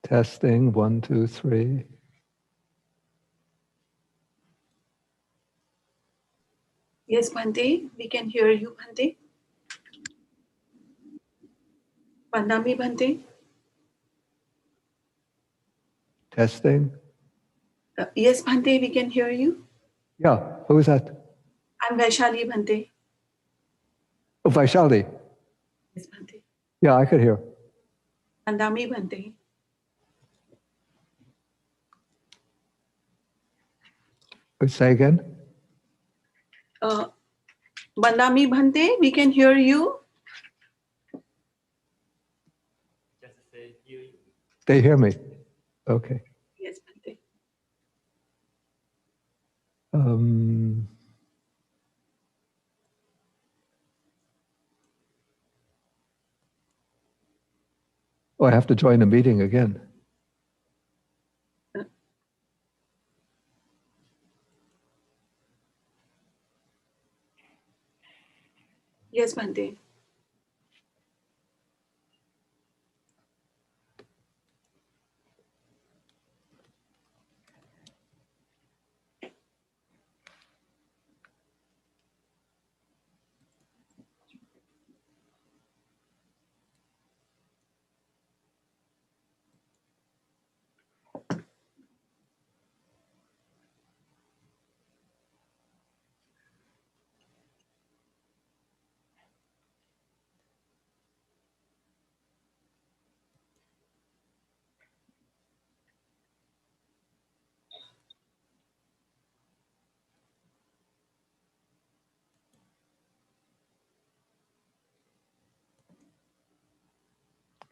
Testing, 1, 2, 3. Yes, Bhante, we can hear you, Bhante. Pandami, Bhante. Testing. Yes, Bhante, we can hear you. Yeah, who is that? I'm Vaishali, Bhante. Oh, Vaishali. Yes, Bhante. Yeah, I could hear. Pandami, Bhante. Say again. Bandami, Bhante, we can hear you. They hear me. Okay. Yes, Bhante. Oh, I have to join a meeting again. Yes, Bhante.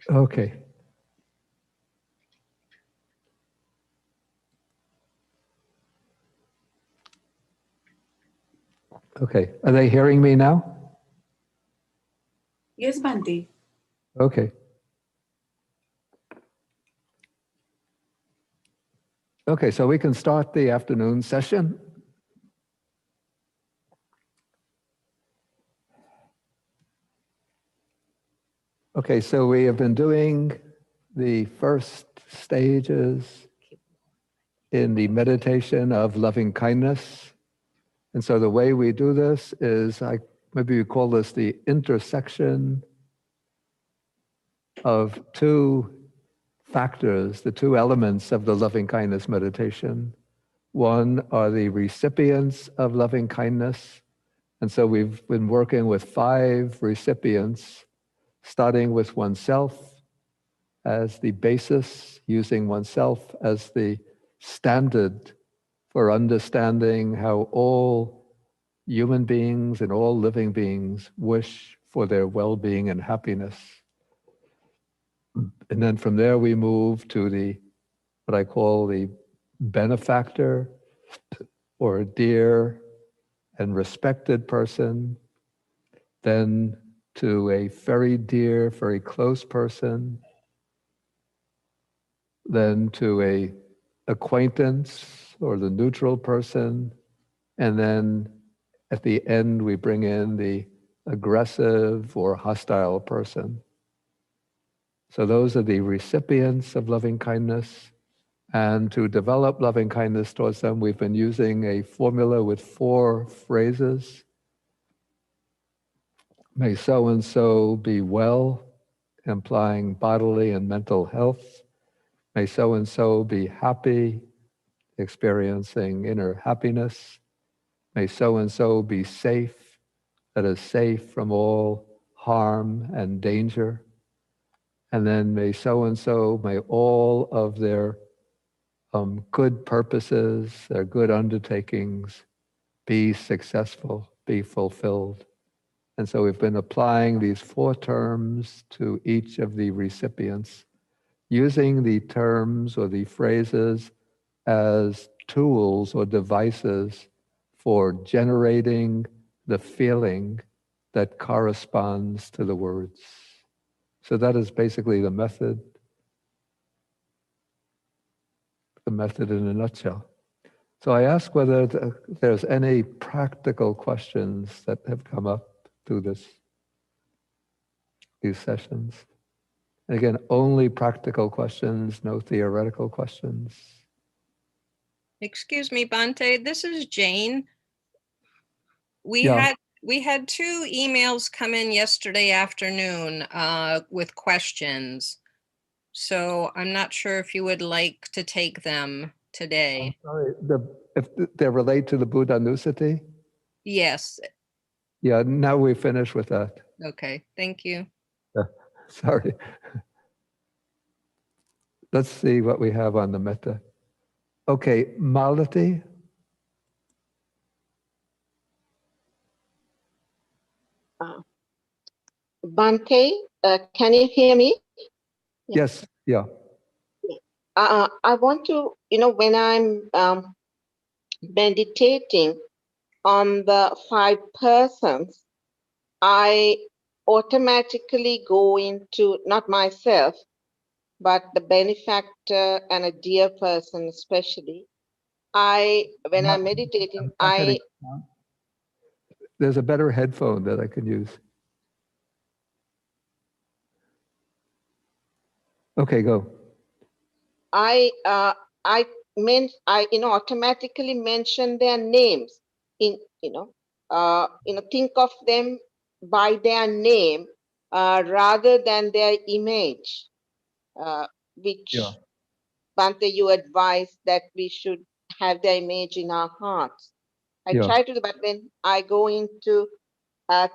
Okay. Okay. Are they hearing me now? Yes, Bhante. Okay. Okay, so we can start the afternoon session. Okay, so we have been doing the first stages in the meditation of loving kindness. And so the way we do this is, maybe we call this the intersection of two factors, the two elements of the loving kindness meditation. One are the recipients of loving kindness. And so we've been working with 5 recipients, starting with oneself as the basis, using oneself as the standard for understanding how all human beings and all living beings wish for their well-being and happiness. And then from there we move to what I call the benefactor, or a dear and respected person, then to a very dear, very close person, then to a acquaintance or the neutral person, and then at the end we bring in the aggressive or hostile person. So those are the recipients of loving kindness. And to develop loving kindness towards them, we've been using a formula with 4 phrases. May so-and-so be well, implying bodily and mental health. May so-and-so be happy, experiencing inner happiness. May so-and-so be safe, that is safe from all harm and danger. And then may so-and-so, may all of their good purposes, their good undertakings be successful, be fulfilled. And so we've been applying these 4 terms to each of the recipients, using the terms or the phrases as tools or devices for generating the feeling that corresponds to the words. So that is basically the method in a nutshell. So I ask whether there's any practical questions that have come up through these sessions. And again, only practical questions, no theoretical questions. Excuse me, Bhante, this is Jane. We Yeah. had 2 emails come in yesterday afternoon with questions. So I'm not sure if you would like to take them today. Sorry, if they relate to the Buddha Nusati? Yes. Yeah, now we finish with that. Okay, thank you. Sorry. Let's see what we have on the metta. Okay, Malati. Bante, can you hear me? Yes, yeah. I want to, when I'm meditating on the 5 persons, I automatically go into, not myself, but the benefactor and a dear person especially. When I'm meditating, There's a better headphone that I can use. Okay, go. I automatically mention their names think of them by their name rather than their image, which Bhante, you advise that we should have their image in our hearts. I try to, but when I go into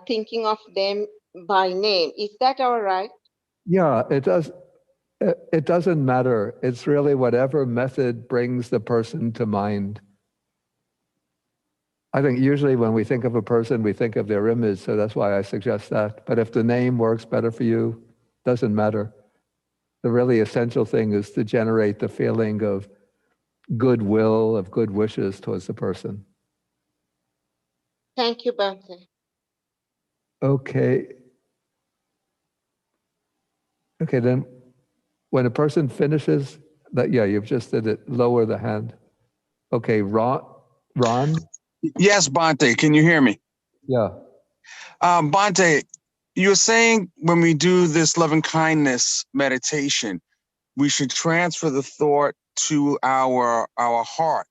thinking of them by name, is that all right? Yeah, it does. It doesn't matter. It's really whatever method brings the person to mind. I think usually when we think of a person, we think of their image, so that's why I suggest that. But if the name works better for you, doesn't matter. The really essential thing is to generate the feeling of goodwill, of good wishes towards the person. Thank you, Bhante. Okay. Okay, then when a person finishes, you've just did it, lower the hand. Okay, Ron? Yes, Bhante, can you hear me? Yeah. Bhante, you're saying when we do this loving kindness meditation, we should transfer the thought to our heart.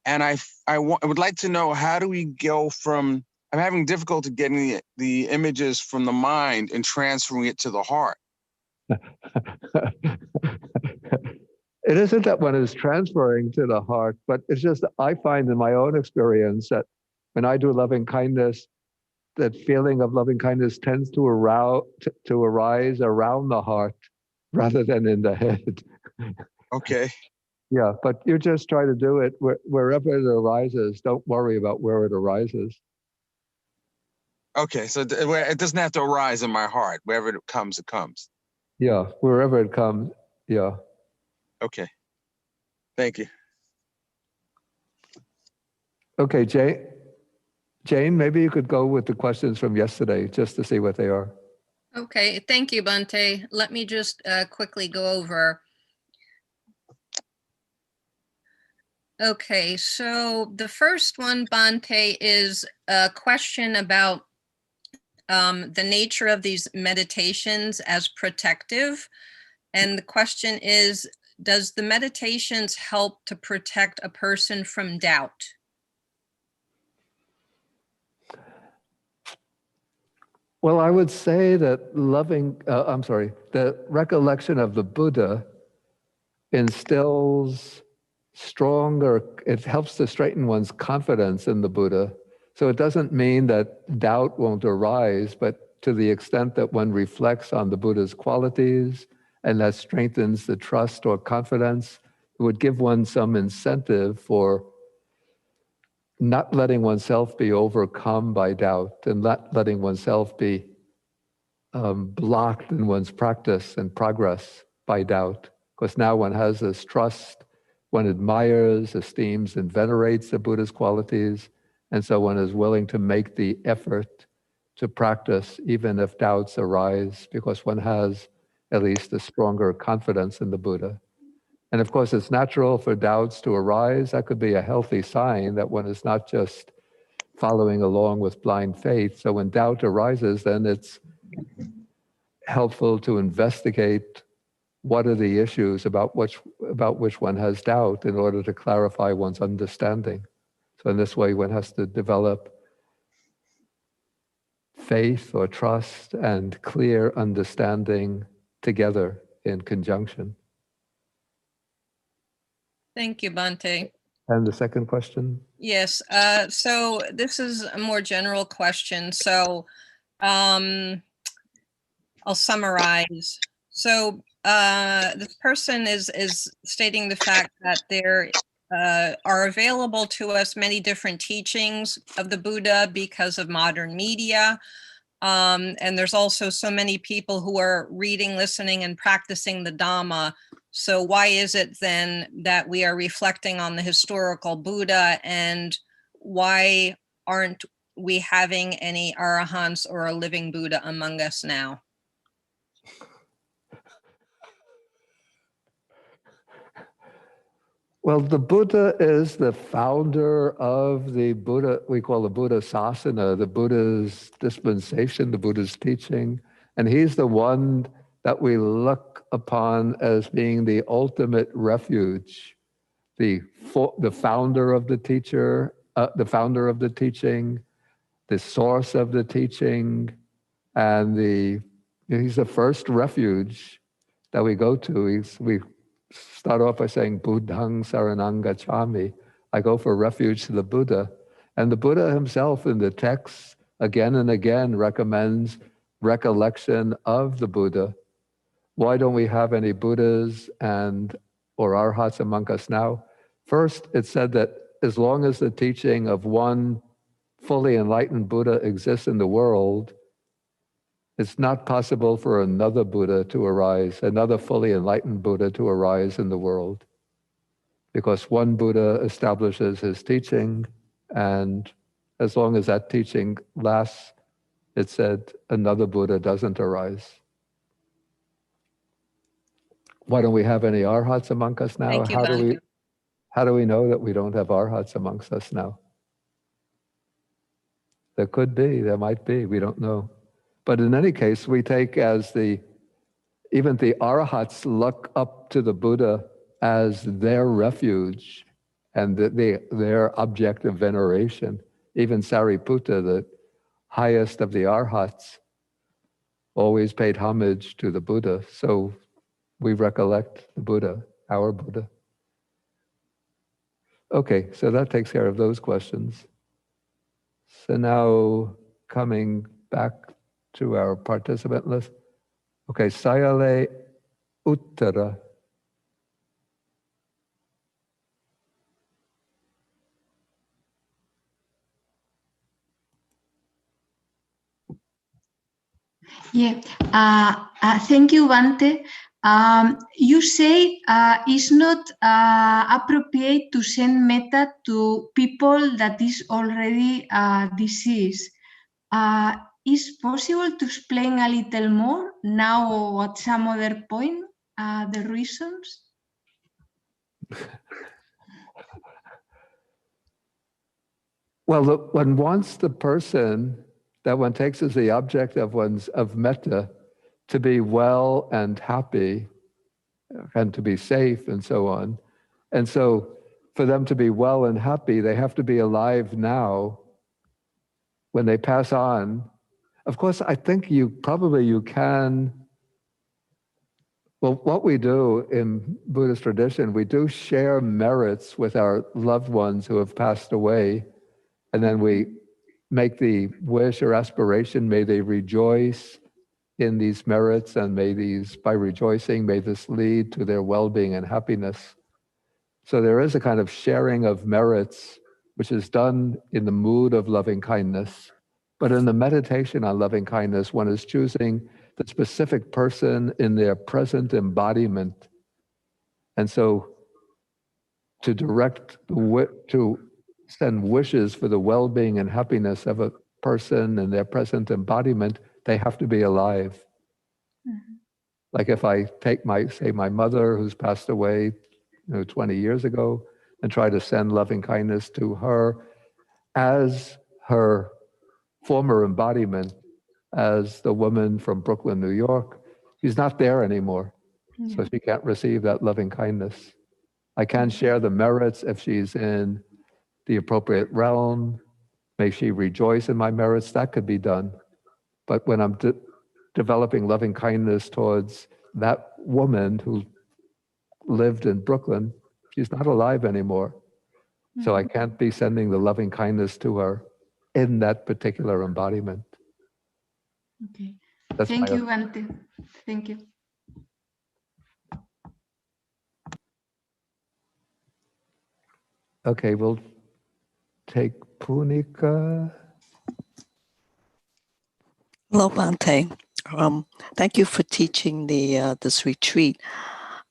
And I would like to know, how do we go from, I'm having difficulty getting the images from the mind and transferring it to the heart. It isn't that one is transferring to the heart, but it's just that I find in my own experience that when I do loving kindness, that feeling of loving kindness tends to arise around the heart rather than in the head. Okay. Yeah, but you just try to do it wherever it arises. Don't worry about where it arises. Okay, so it doesn't have to arise in my heart. Wherever it comes, it comes. Yeah, wherever it comes, yeah. Okay, thank you. Okay, Jane, maybe you could go with the questions from yesterday just to see what they are. Okay, thank you, Bhante. Let me just quickly go over. Okay, so the first one, Bhante, is a question about the nature of these meditations as protective. And the question is, does the meditations help to protect a person from doubt? Well, I would say that the recollection of the Buddha instills it helps to straighten one's confidence in the Buddha. So it doesn't mean that doubt won't arise, but to the extent that one reflects on the Buddha's qualities and that strengthens the trust or confidence, it would give one some incentive for not letting oneself be overcome by doubt and not letting oneself be blocked in one's practice and progress by doubt. Because now one has this trust, one admires, esteems, and venerates the Buddha's qualities, and so one is willing to make the effort to practice even if doubts arise, because one has at least a stronger confidence in the Buddha. And of course, it's natural for doubts to arise. That could be a healthy sign that one is not just following along with blind faith. So when doubt arises, then it's helpful to investigate what are the issues about which one has doubt in order to clarify one's understanding. So in this way, one has to develop faith or trust and clear understanding together in conjunction. Thank you, Bhante. And the second question? Yes, so this is a more general question. So I'll summarize. So this person is stating the fact that there are available to us many different teachings of the Buddha because of modern media. And there's also so many people who are reading, listening, and practicing the Dhamma. So why is it then that we are reflecting on the historical Buddha, and why aren't we having any arahants or a living Buddha among us now? Well, the Buddha is the founder of the Buddha, we call the Buddha Sasana, the Buddha's dispensation, the Buddha's teaching. And he's the one that we look upon as being the ultimate refuge, the founder of the teacher, the founder of the teaching, the source of the teaching, and he's the first refuge that we go to. We start off by saying, Buddhang Saranang Gacchami. I go for refuge to the Buddha. And the Buddha himself in the text again and again recommends recollection of the Buddha. Why don't we have any Buddhas or Arhats among us now? First, it said that as long as the teaching of one fully enlightened Buddha exists in the world, it's not possible for another Buddha to arise, another fully enlightened Buddha to arise in the world. Because one Buddha establishes his teaching, and as long as that teaching lasts, it said another Buddha doesn't arise. Why don't we have any arhats among us now? Thank you, How do we know that we don't have arhats amongst us now? There could be, there might be, we don't know. But in any case, we take as even the arhats look up to the Buddha as their refuge and their object of veneration. Even Sariputta, the highest of the arhats, always paid homage to the Buddha. So we recollect the Buddha, our Buddha. Okay, so that takes care of those questions. So now coming back to our participant list. Okay, Sayale Uttara. Yeah, thank you, Bhante. You say it's not appropriate to send metta to people that is already deceased. Is possible to explain a little more now or at some other point the reasons? Well, one wants the person that one takes as the object of metta to be well and happy and to be safe and so on. And so for them to be well and happy, they have to be alive now when they pass on. Of course, I think you can. Well, what we do in Buddhist tradition, we do share merits with our loved ones who have passed away. And then we make the wish or aspiration, may they rejoice in these merits, and by rejoicing, may this lead to their well-being and happiness. So there is a kind of sharing of merits, which is done in the mood of loving kindness. But in the meditation on loving kindness, one is choosing the specific person in their present embodiment. And so to send wishes for the well-being and happiness of a person in their present embodiment, they have to be alive. Mm-hmm. Like if I take my mother who's passed away 20 years ago and try to send loving kindness to her as her former embodiment, as the woman from Brooklyn, New York. She's not there anymore, so she can't receive that loving kindness. I can share the merits if she's in the appropriate realm. May she rejoice in my merits. That could be done. But when I'm developing loving kindness towards that woman who lived in Brooklyn, she's not alive anymore. So I can't be sending the loving kindness to her in that particular embodiment. Okay. That's Thank my you, Bante. Thank you. Okay, we'll take Punika. Hello, Bante. Thank you for teaching this retreat.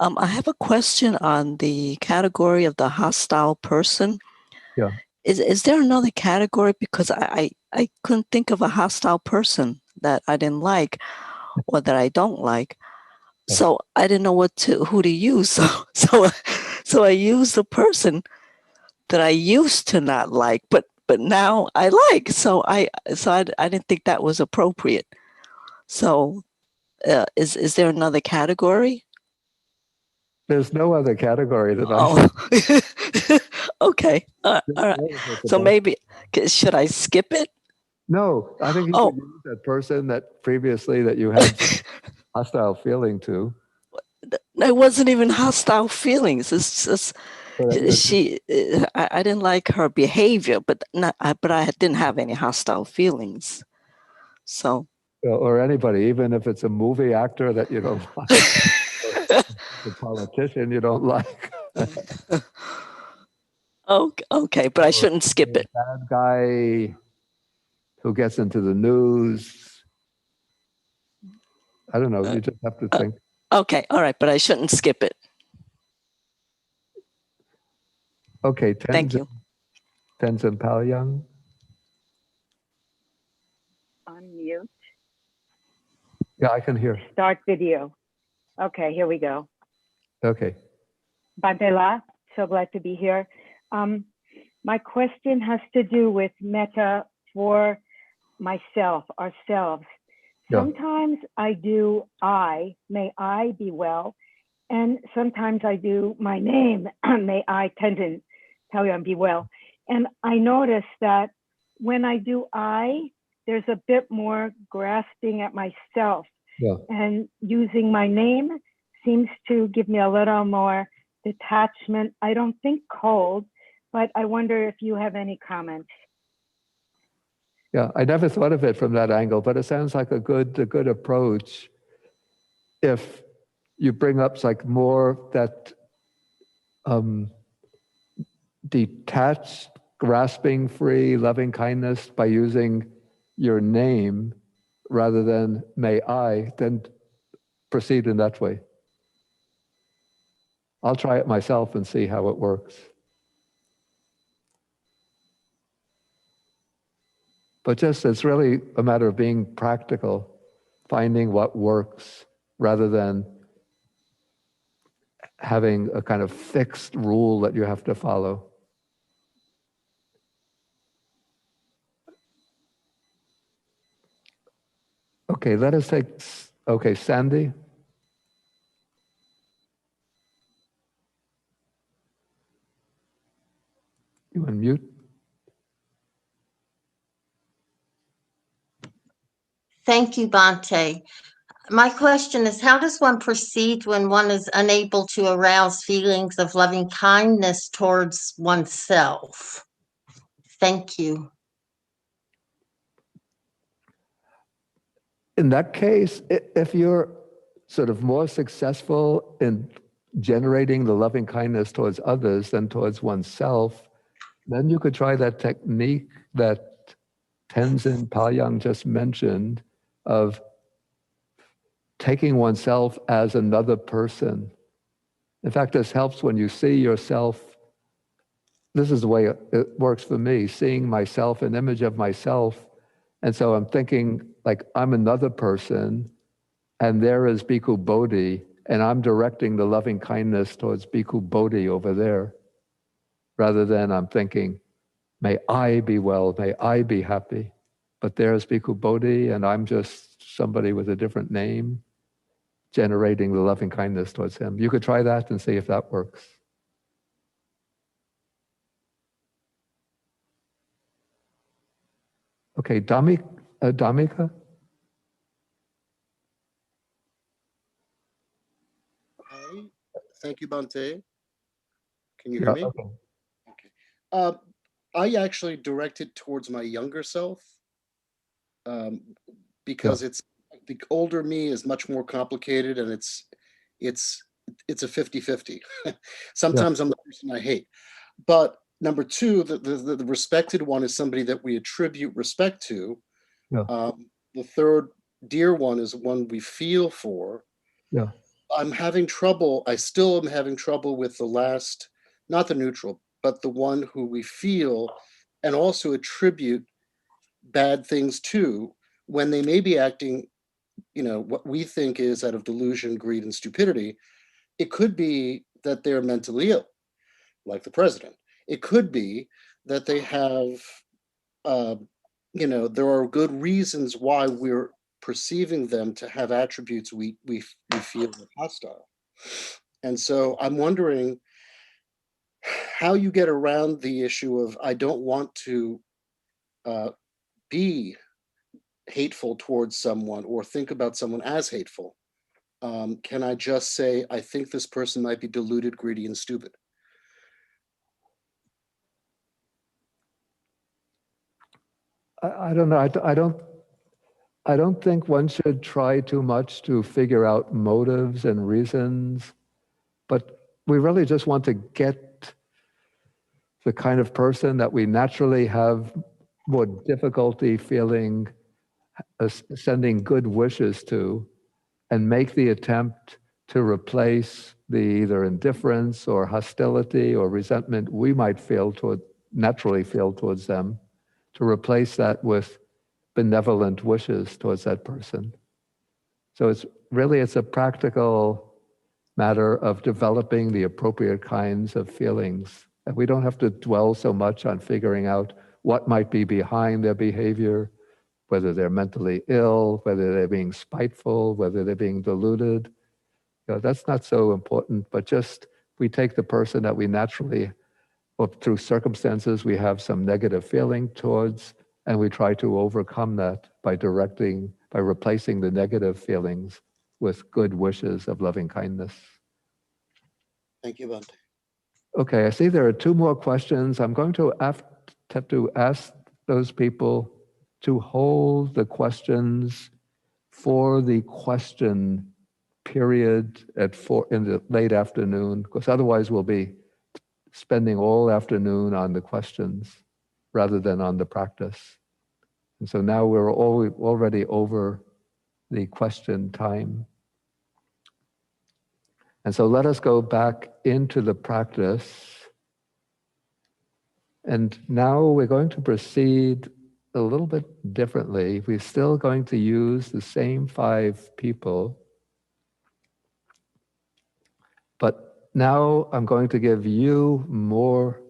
I have a question on the category of the hostile person. Yeah. Is there another category? Because I couldn't think of a hostile person that I didn't like or that I don't like. Yeah. So I didn't know who to use. So I used the person that I used to not like, but now I like. So I didn't think that was appropriate. So is there another category? There's no other category that I Oh, okay. All right. So maybe should I skip it? No, I think you Oh. could use that person that previously that you had hostile feeling to. It wasn't even hostile feelings. It's just I didn't like her behavior, but I didn't have any hostile feelings. So. Or anybody, even if it's a movie actor that you don't like, or a politician you don't like. Okay, but I shouldn't skip it. Bad guy who gets into the news. I don't know. You just have to think. Okay, all right, but I shouldn't skip it. Okay, Thank you. Tenzin Palyang. Unmute. Yeah, I can hear. Start video. Okay, here we go. Okay. Bante La, so glad to be here. My question has to do with metta for myself, ourselves. Yeah. Sometimes I do may I be well, and sometimes I do my name, may I Tenzin Palyang be well. And I notice that when I do there's a bit more grasping at myself. Yeah. And using my name seems to give me a little more detachment. I don't think cold, but I wonder if you have any comments. Yeah, I never thought of it from that angle, but it sounds like a good approach. If you bring up like more that detached, grasping free, loving kindness by using your name rather than may I, then proceed in that way. I'll try it myself and see how it works. But just it's really a matter of being practical, finding what works rather than having a kind of fixed rule that you have to follow. Okay, let us take, okay, Sandy. You unmute. Thank you, Bante. My question is, how does one proceed when one is unable to arouse feelings of loving kindness towards oneself? Thank you. In that case, if you're sort of more successful in generating the loving kindness towards others than towards oneself, then you could try that technique that Tenzin Palyang just mentioned of taking oneself as another person. In fact, this helps when you see yourself. This is the way it works for me, seeing myself, an image of myself. And so I'm thinking like I'm another person and there is Bhikkhu Bodhi and I'm directing the loving kindness towards Bhikkhu Bodhi over there, rather than I'm thinking, may I be well, may I be happy. but there's Bhikkhu Bodhi, and I'm just somebody with a different name, generating the loving kindness towards him. You could try that and see if that works. Okay, Dhammika? Hi. Thank you, Bhante. Can you Yeah, hear me? okay. Okay. I actually directed towards my younger self because it's the older me is much more complicated, and it's a 50-50. Sometimes I'm the person I hate. But number two, the respected one is somebody that we attribute respect to. Yeah. The third dear one is one we feel for. Yeah. I'm having trouble. I still am having trouble with the last, not the neutral, but the one who we feel and also attribute bad things to, when they may be acting, what we think is out of delusion, greed, and stupidity. It could be that they're mentally ill, like the president. It could be that they have, there are good reasons why we're perceiving them to have attributes we feel are hostile. And so I'm wondering how you get around the issue of, I don't want to be hateful towards someone or think about someone as hateful. Can I just say, I think this person might be deluded, greedy, and stupid? I don't know. I don't think one should try too much to figure out motives and reasons, but we really just want to get the kind of person that we naturally have more difficulty feeling, sending good wishes to, and make the attempt to replace the either indifference or hostility or resentment we might naturally feel towards them, to replace that with benevolent wishes towards that person. So it's a practical matter of developing the appropriate kinds of feelings. And we don't have to dwell so much on figuring out what might be behind their behavior, whether they're mentally ill, whether they're being spiteful, whether they're being deluded. That's not so important, but just we take the person that we naturally, or through circumstances, we have some negative feeling towards, and we try to overcome that by replacing the negative feelings with good wishes of loving kindness. Thank you, Bhante. Okay, I see there are two more questions. I'm going to have to ask those people to hold the questions for the question period in the late afternoon, because otherwise we'll be spending all afternoon on the questions rather than on the practice. And so now we're already over the question time. And so let us go back into the practice. And now we're going to proceed a little bit differently. We're still going to use the same 5 people, but now I'm going to give you more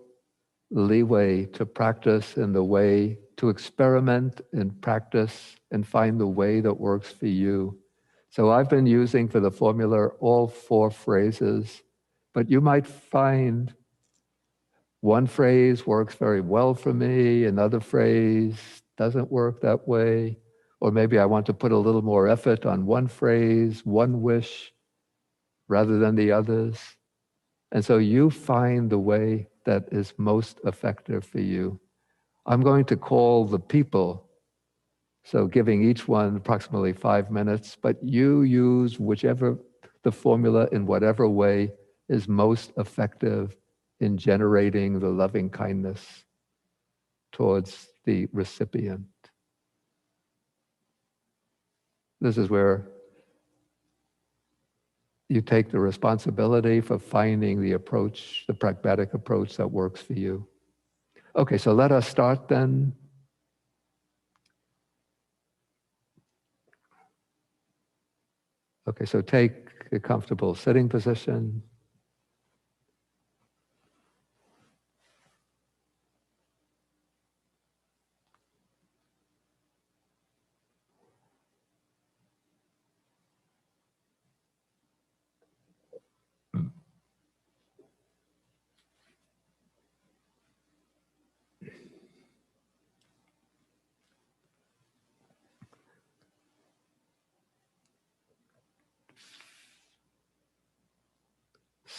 leeway to practice in the way, to experiment and practice and find the way that works for you. So I've been using for the formula all 4 phrases, but you might find one phrase works very well for me, another phrase doesn't work that way, or maybe I want to put a little more effort on one phrase, one wish, rather than the others. And so you find the way that is most effective for you. I'm going to call the people, so giving each one approximately 5 minutes, but you use the formula in whatever way is most effective in generating the loving kindness towards the recipient. This is where you take the responsibility for finding the approach, the pragmatic approach that works for you. Okay, so let us start then. Okay, so take a comfortable sitting position.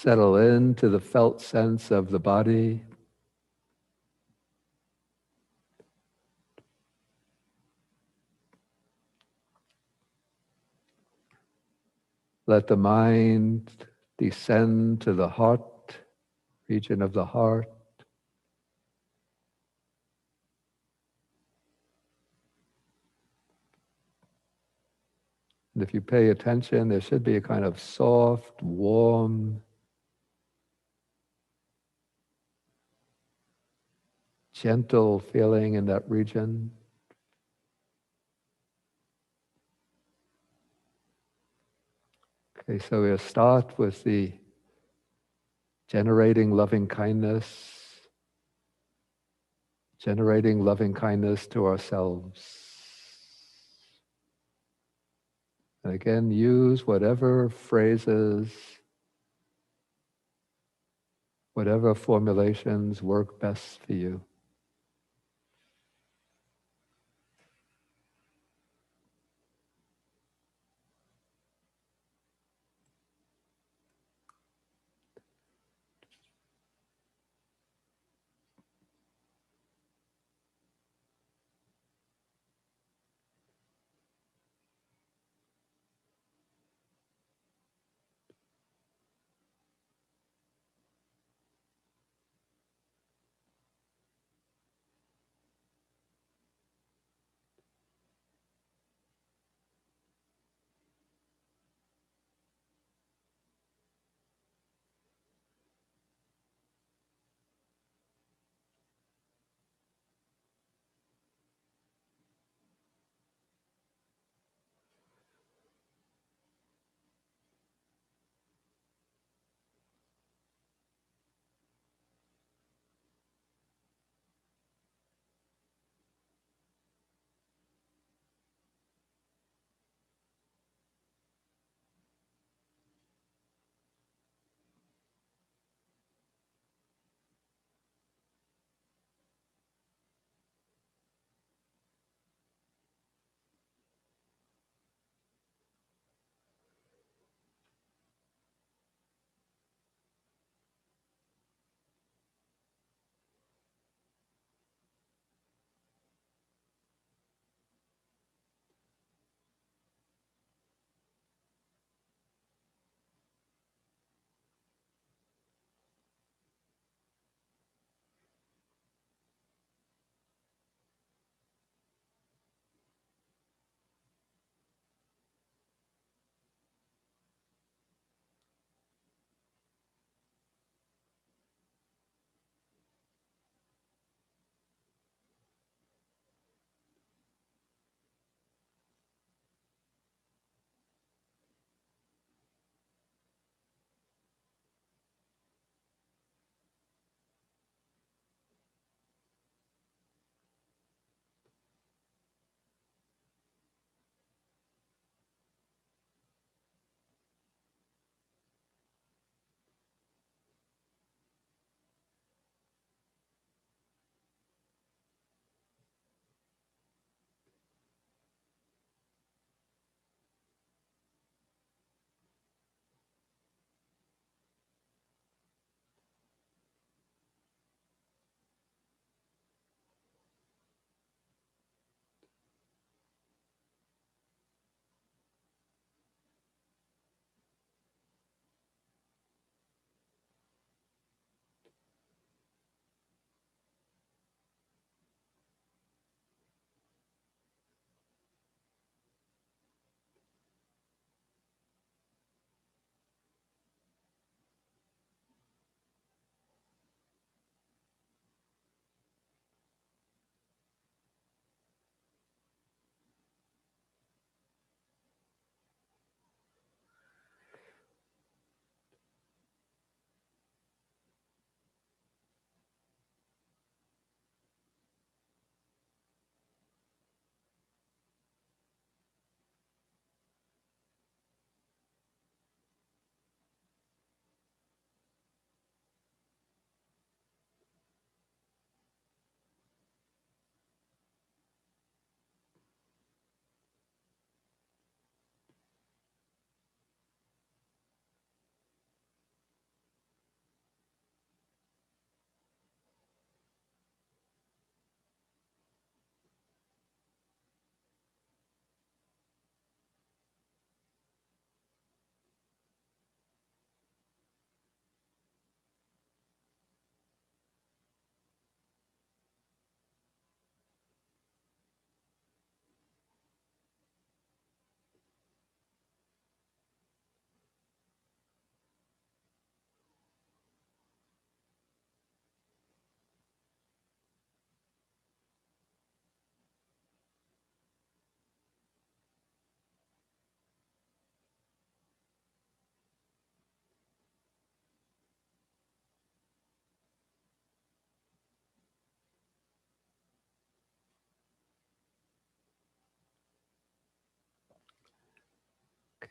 Settle into the felt sense of the body. Let the mind descend to the heart, region of the heart. And if you pay attention, there should be a kind of soft, warm, gentle feeling in that region. Okay, so we'll start with the generating loving kindness to ourselves. And again, use whatever phrases, whatever formulations work best for you.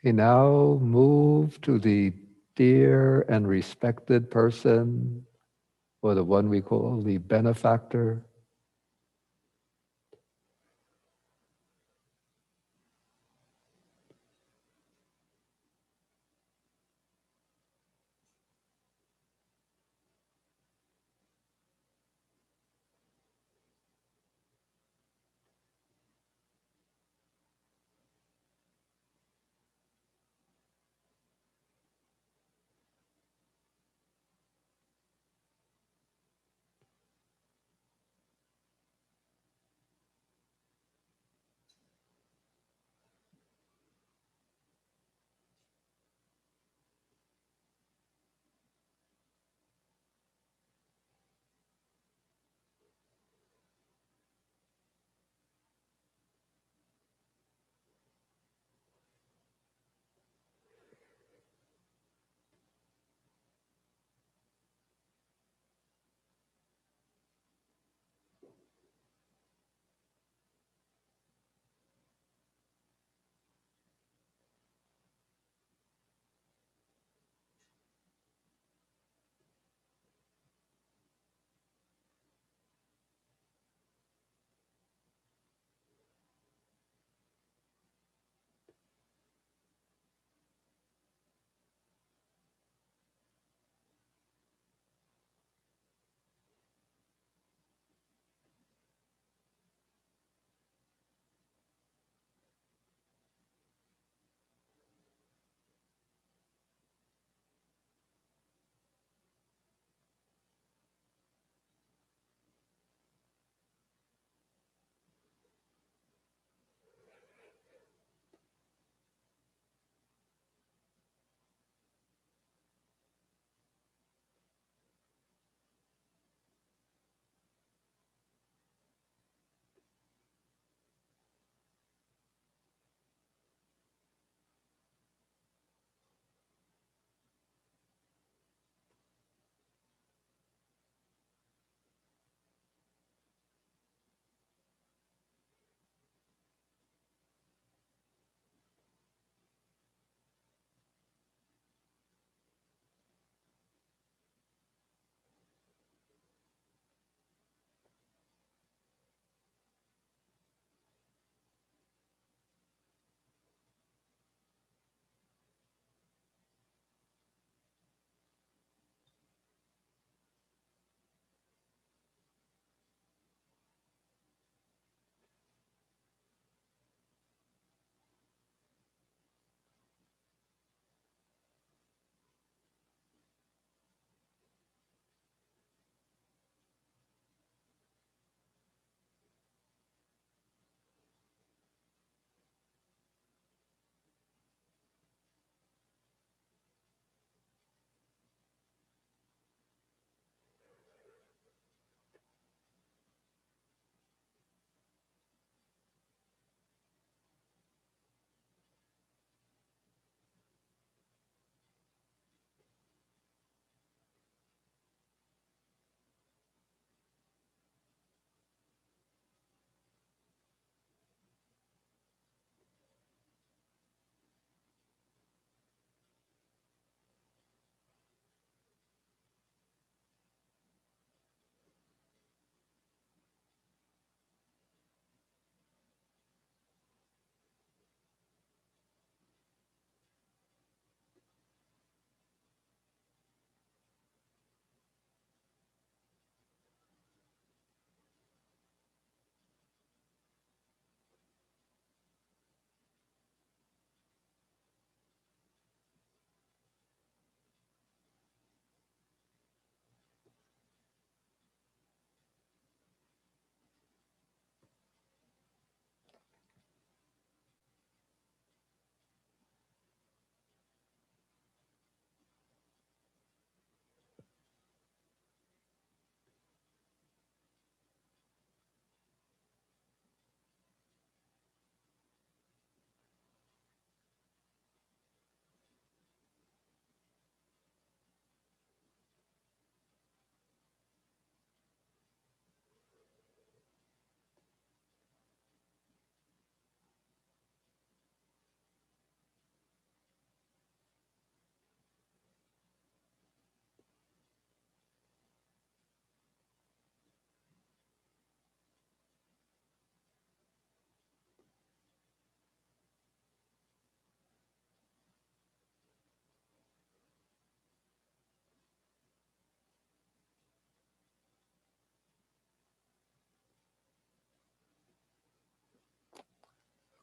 Okay, now move to the dear and respected person, or the one we call the benefactor.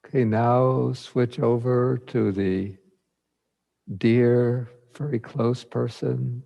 Okay, now switch over to the dear, very close person.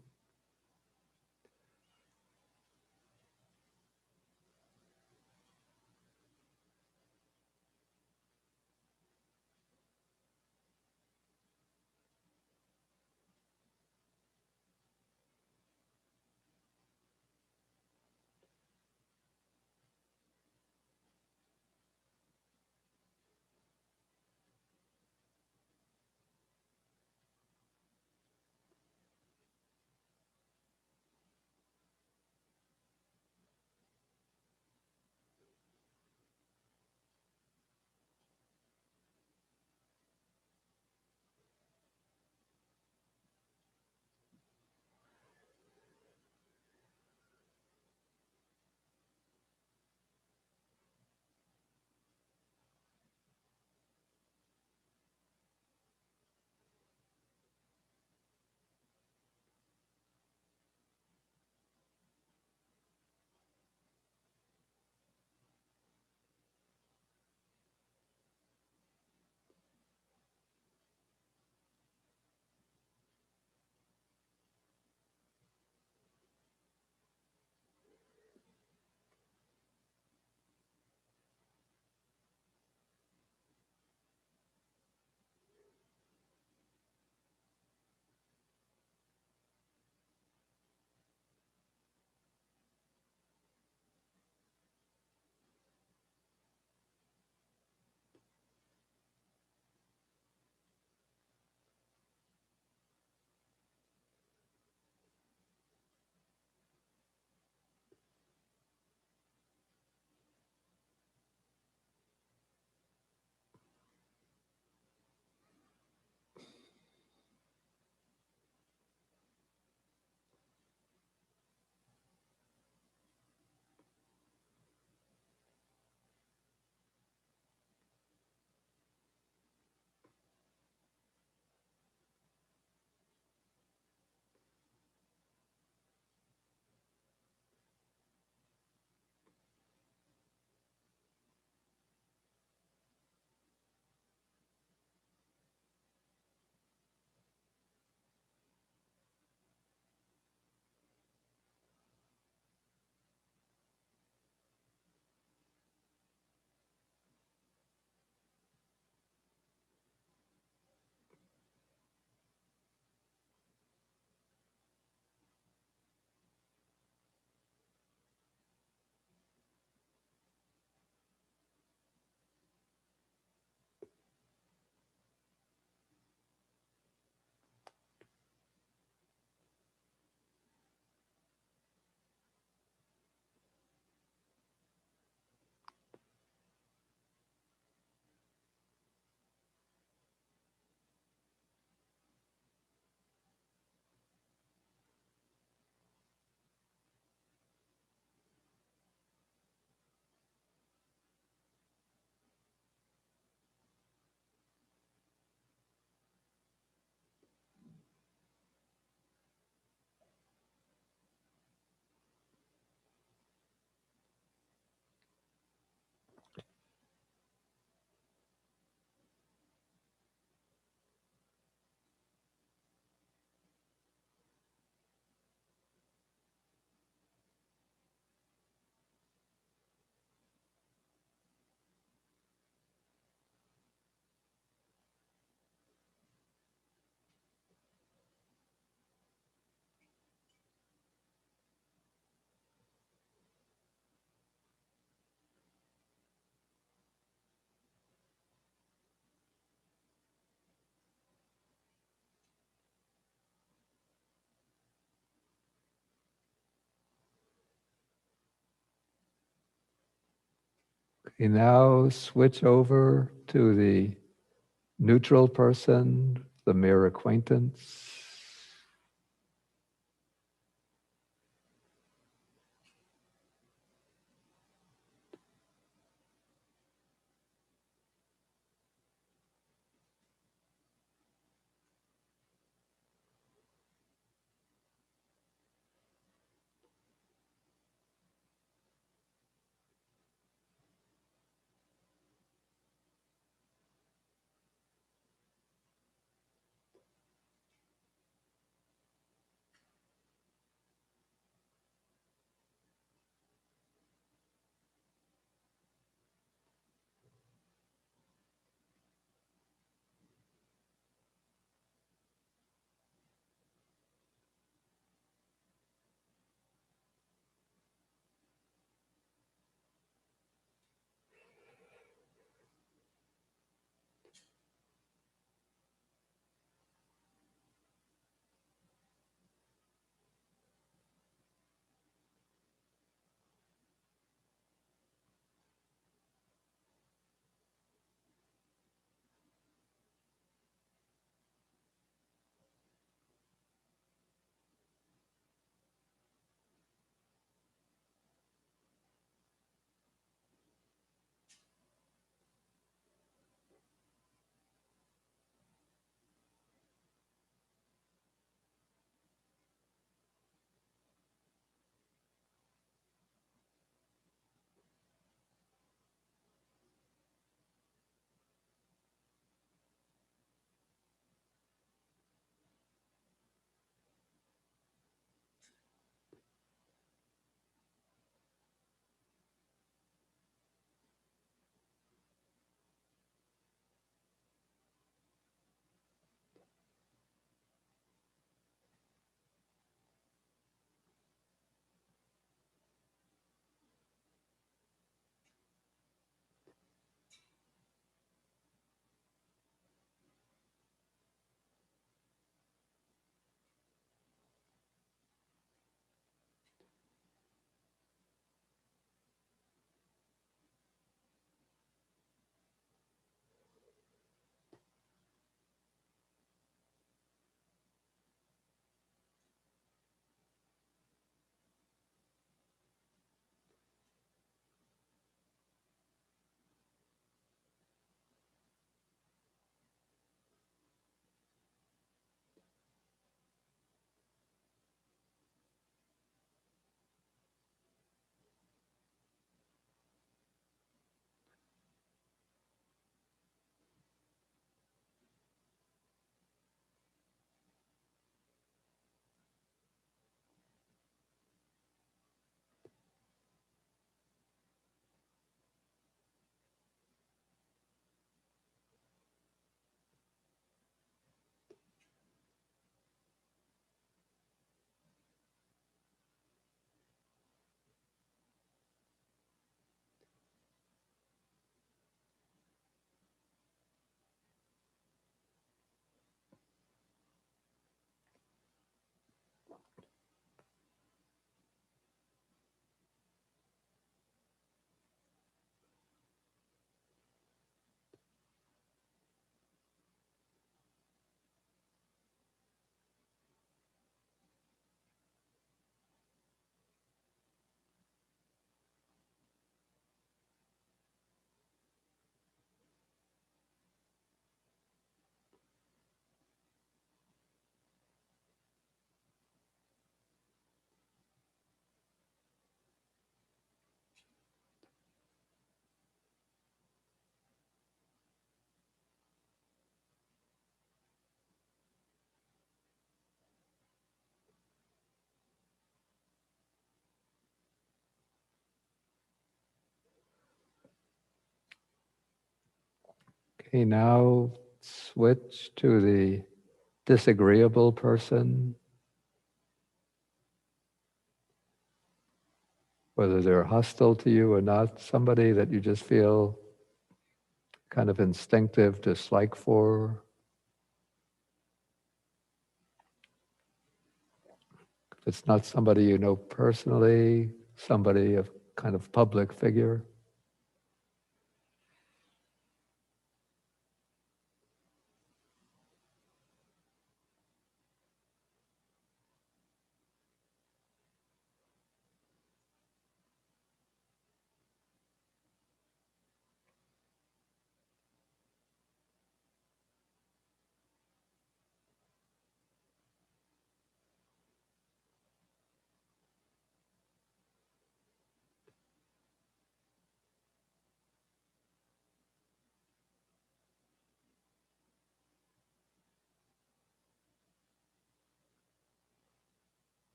Okay, now switch over to the neutral person, the mere acquaintance. Okay, now switch to the disagreeable person, whether they're hostile to you or not, somebody that you just feel kind of instinctive dislike for. If it's not somebody you know personally, somebody of kind of public figure.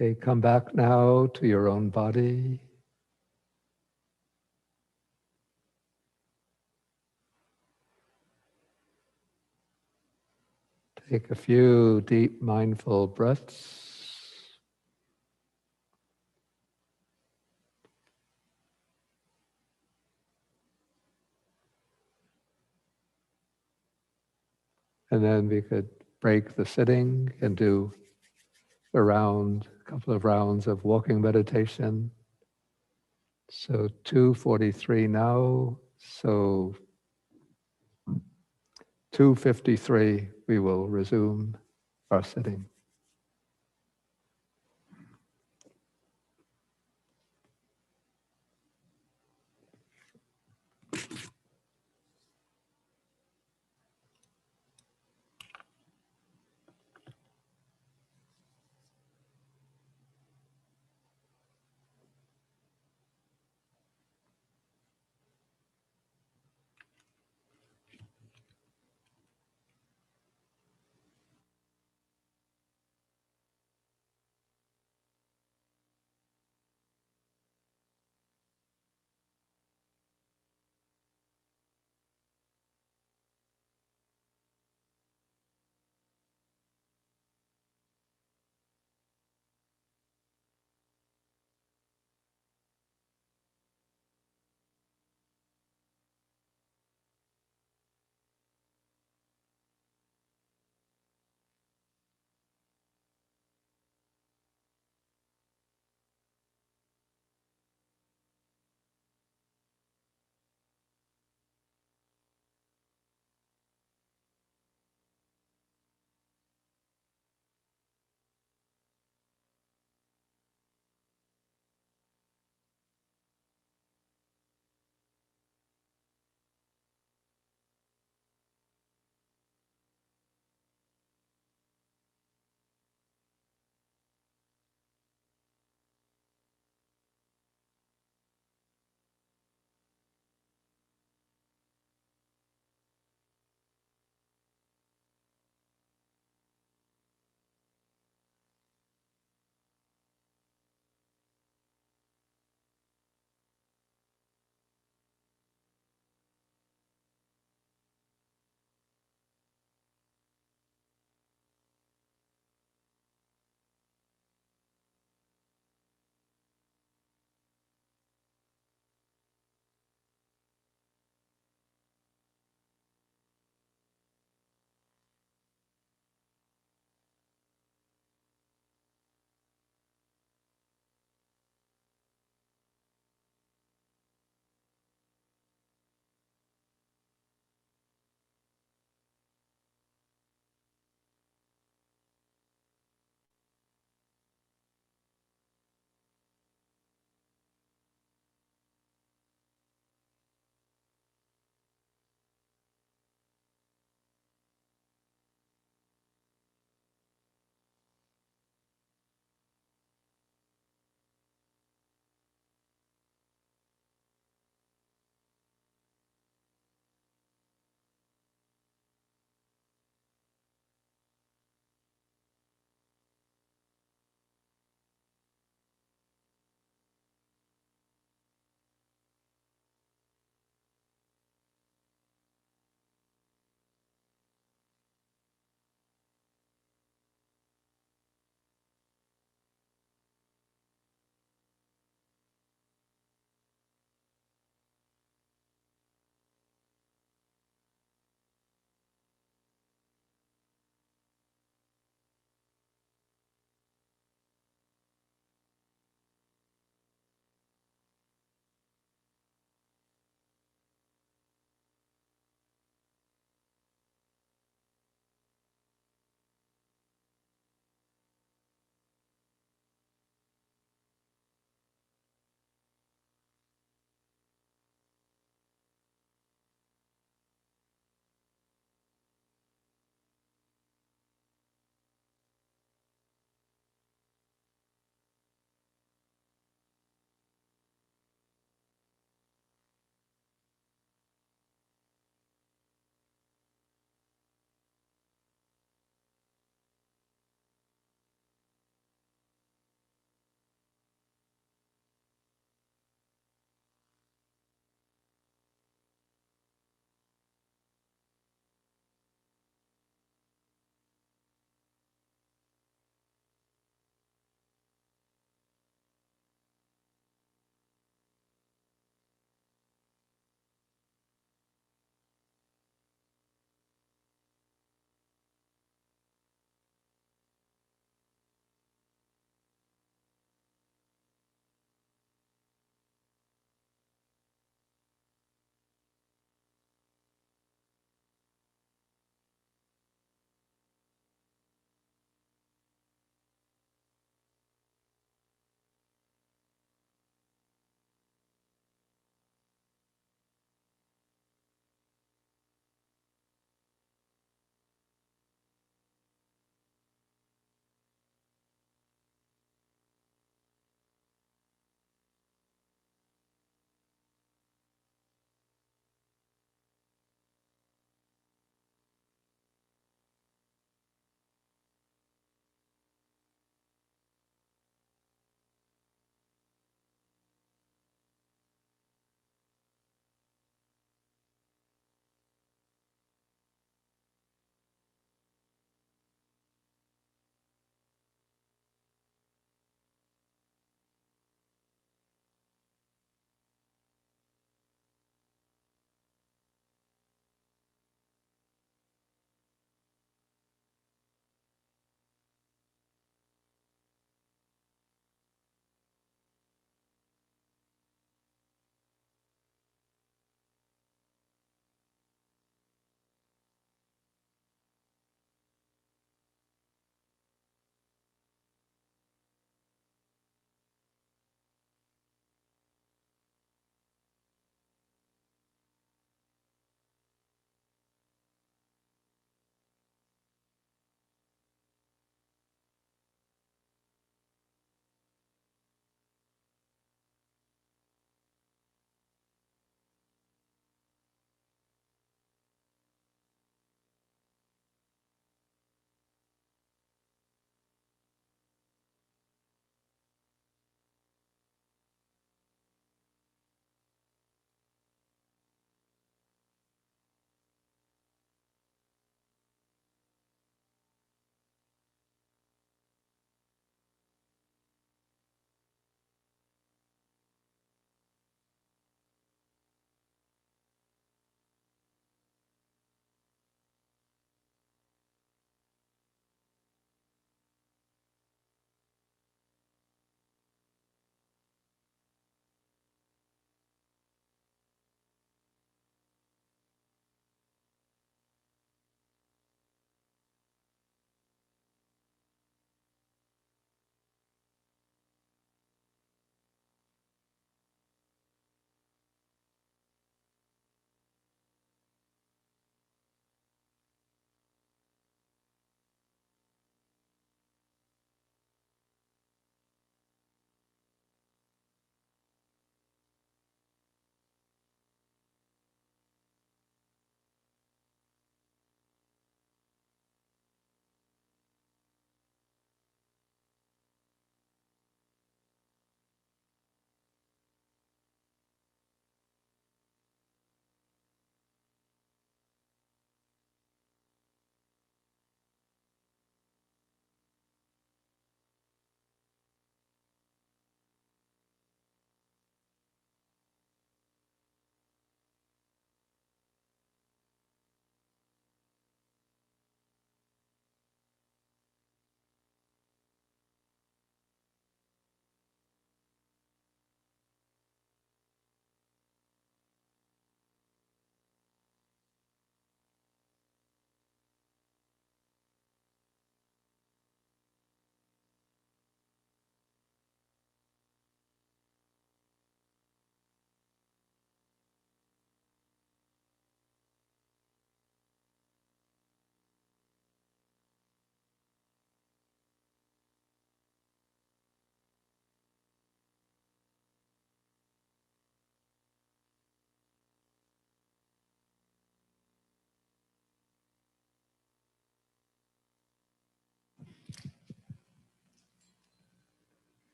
Okay, come back now to your own body. Take a few deep mindful breaths. And then we could break the sitting and do a couple of rounds of walking meditation. So 2:43 now. So 2:53 we will resume our sitting.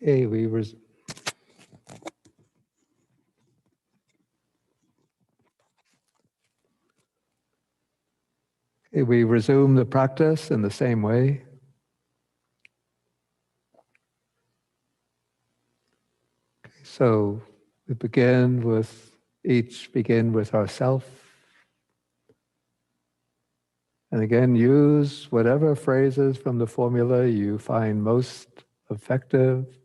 Okay, we res- okay, we resume the practice in the same way. Okay, so we begin with ourself. And again, use whatever phrases from the formula you find most effective.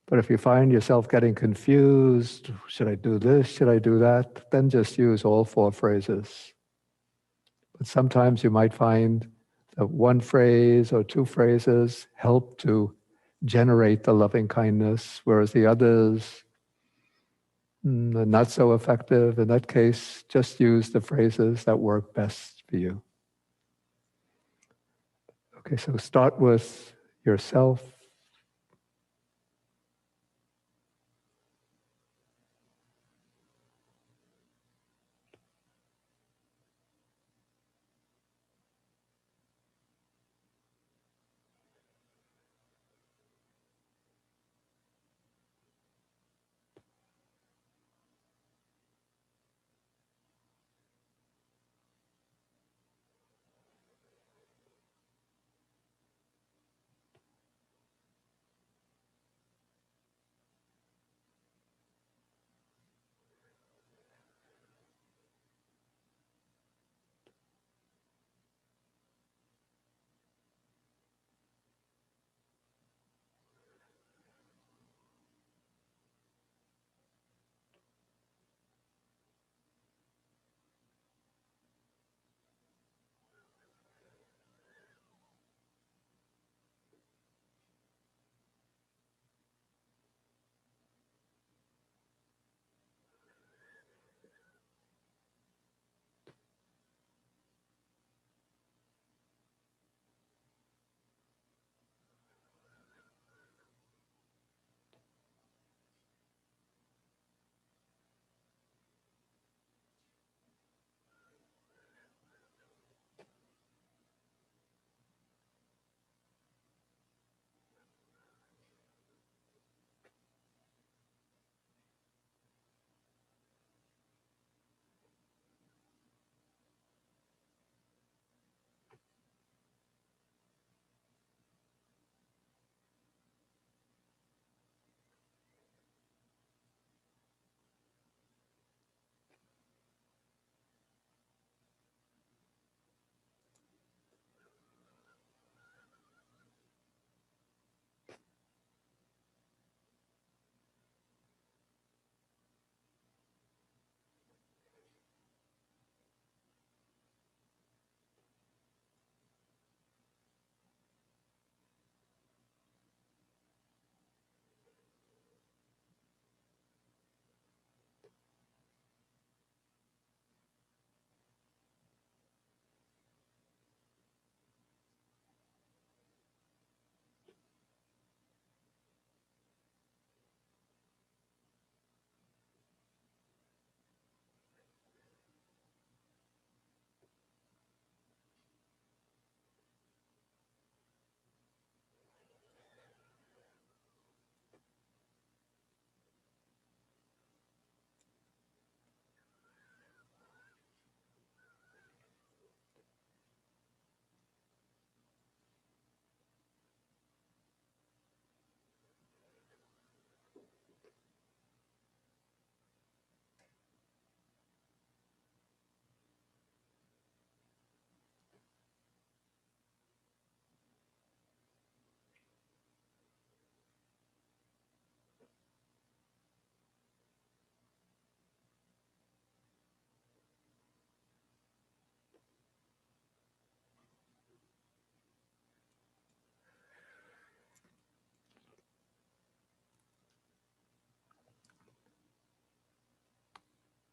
But if you find yourself getting confused, should I do this, should I do that, then just use all 4 phrases. But sometimes you might find that 1 phrase or 2 phrases help to generate the loving kindness, whereas the others are not so effective. In that case, just use the phrases that work best for you. Okay, so start with yourself.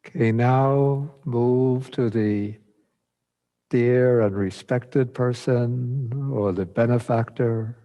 Okay, now move to the dear and respected person or the benefactor.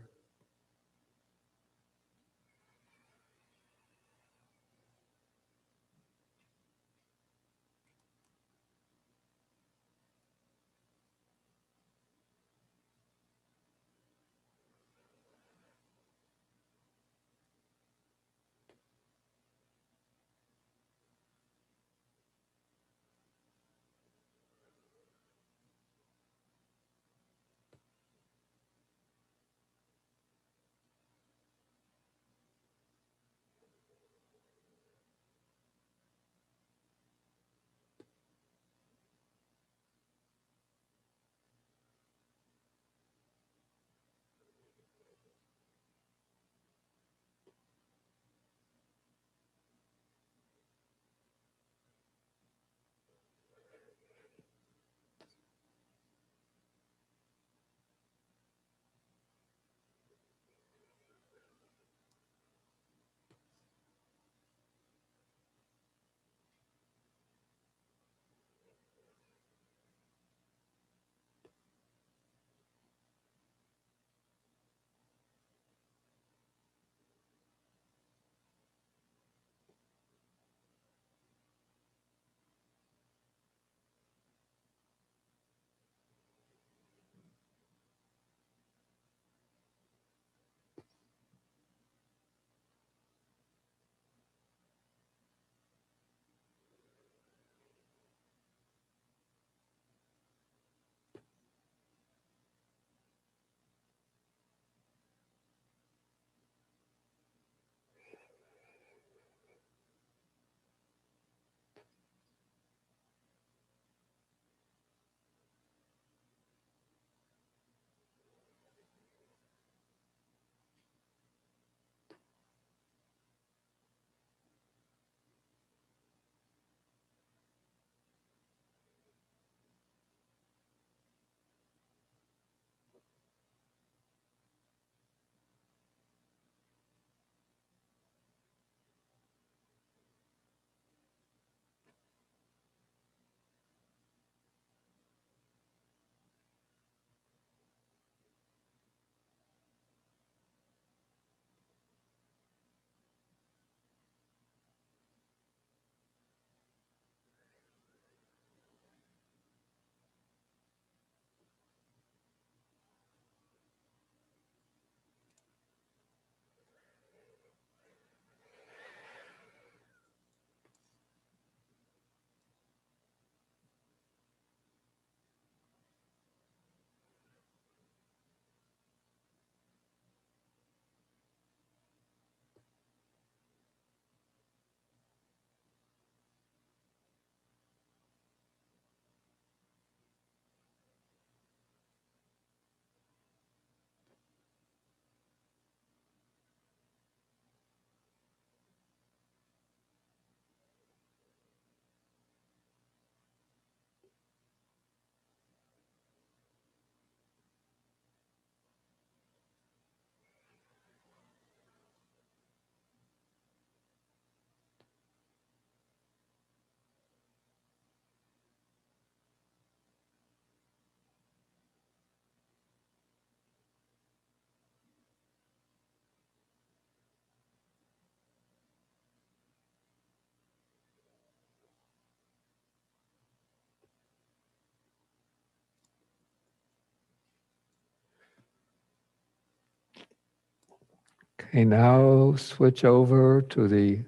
Okay, now switch over to the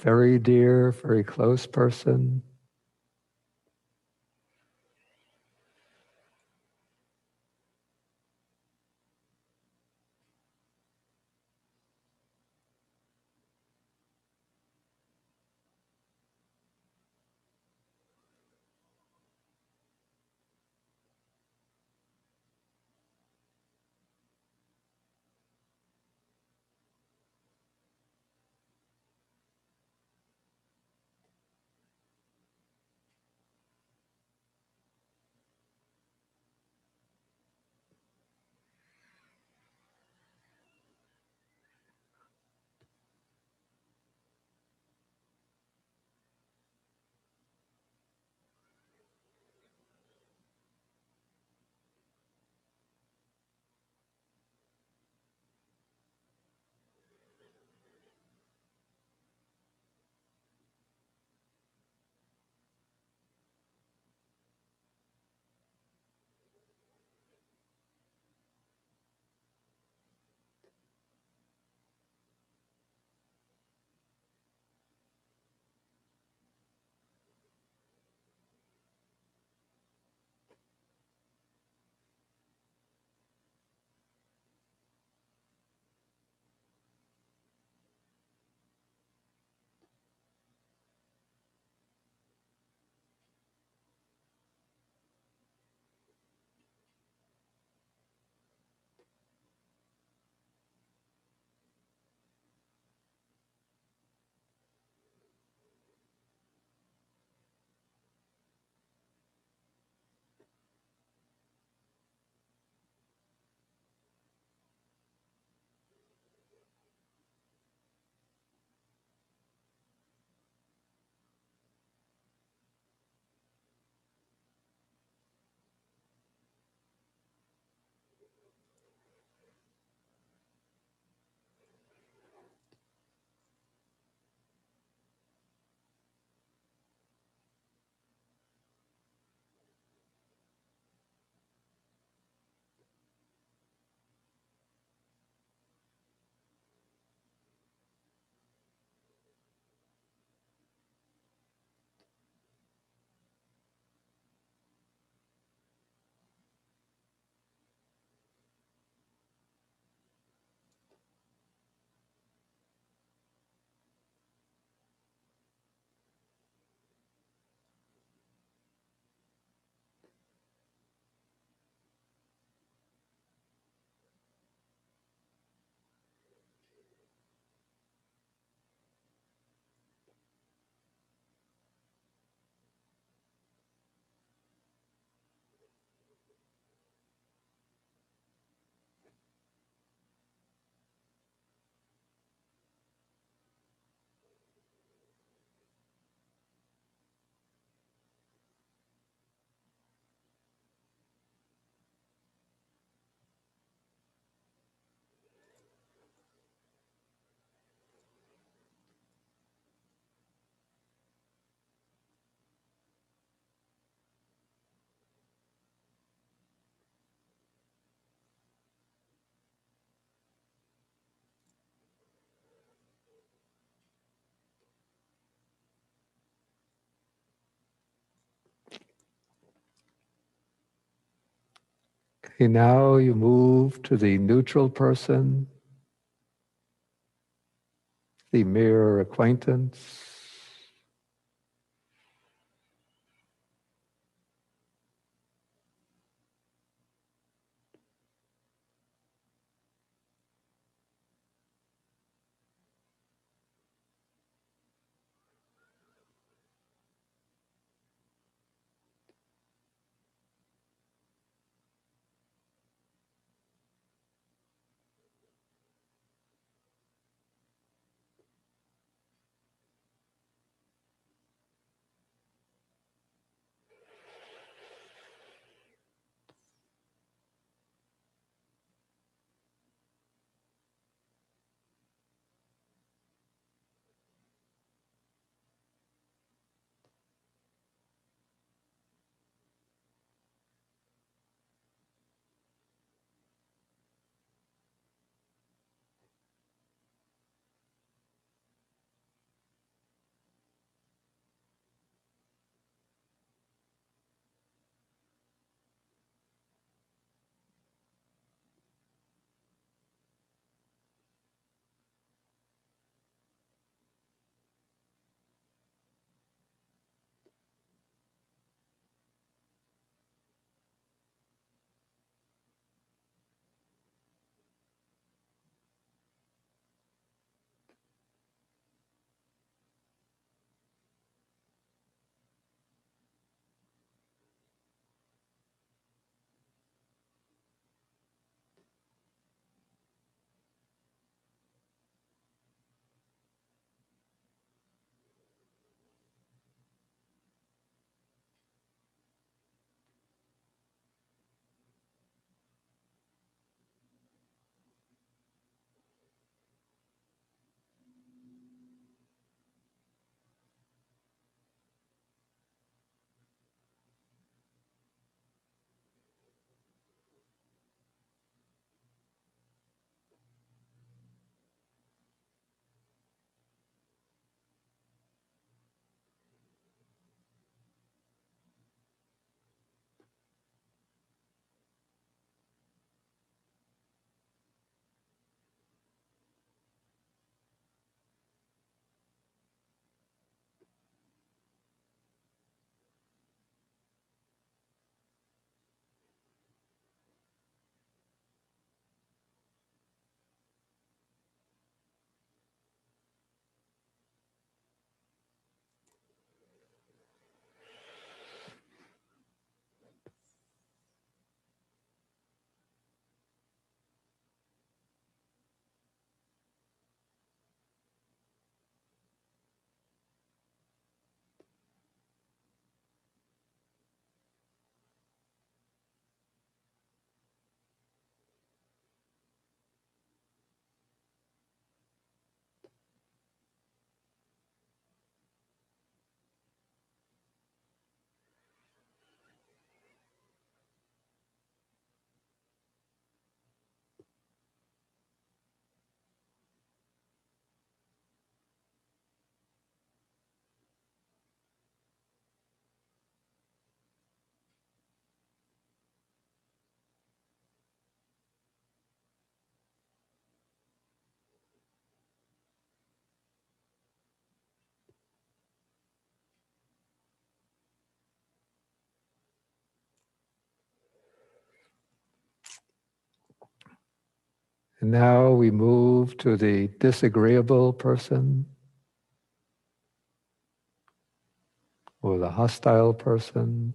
very dear, very close person. Okay, now you move to the neutral person, the mere acquaintance. And now we move to the disagreeable person or the hostile person.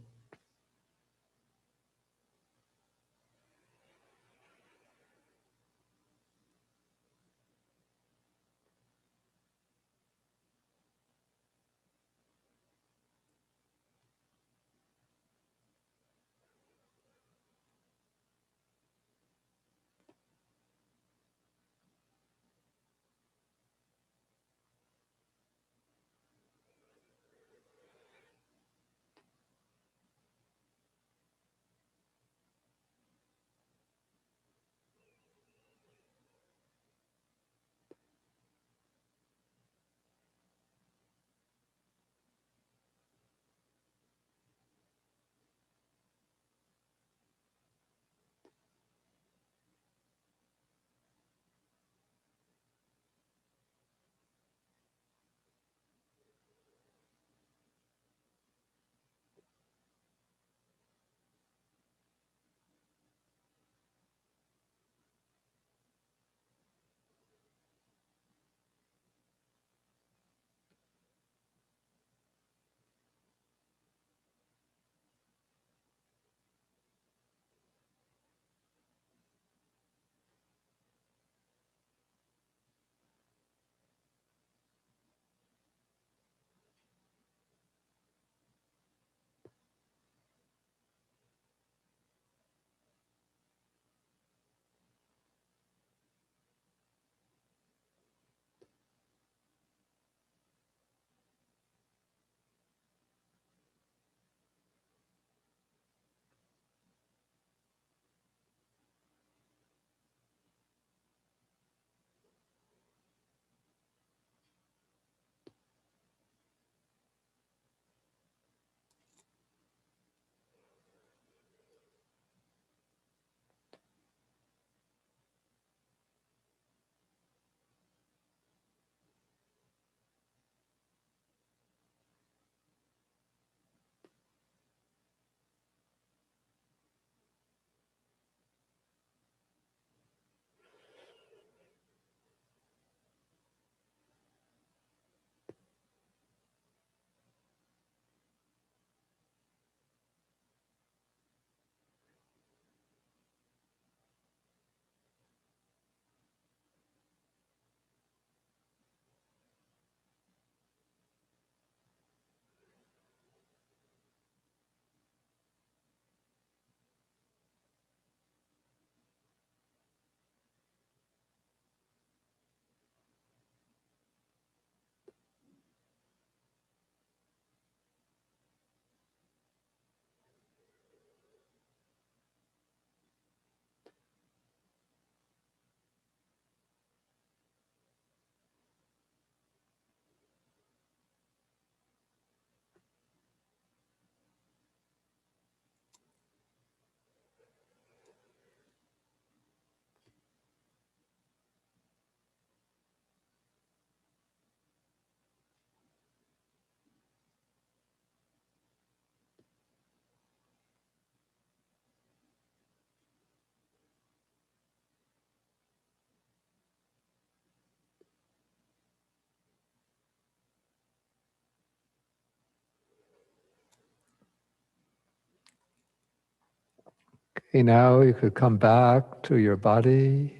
Okay, now you could come back to your body,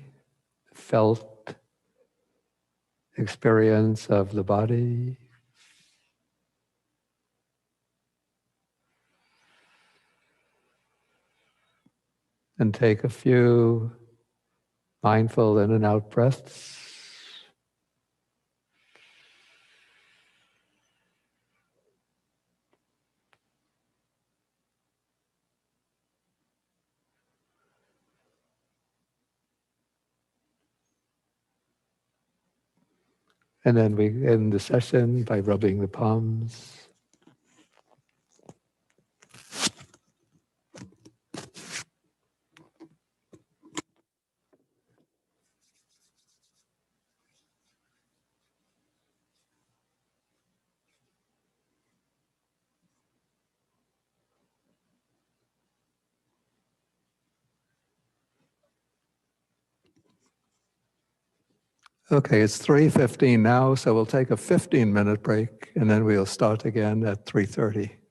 felt experience of the body. And take a few mindful in and out breaths. And then we end the session by rubbing the palms. Okay, it's 3:15 now, so we'll take a 15-minute break and then we'll start again at 3:30.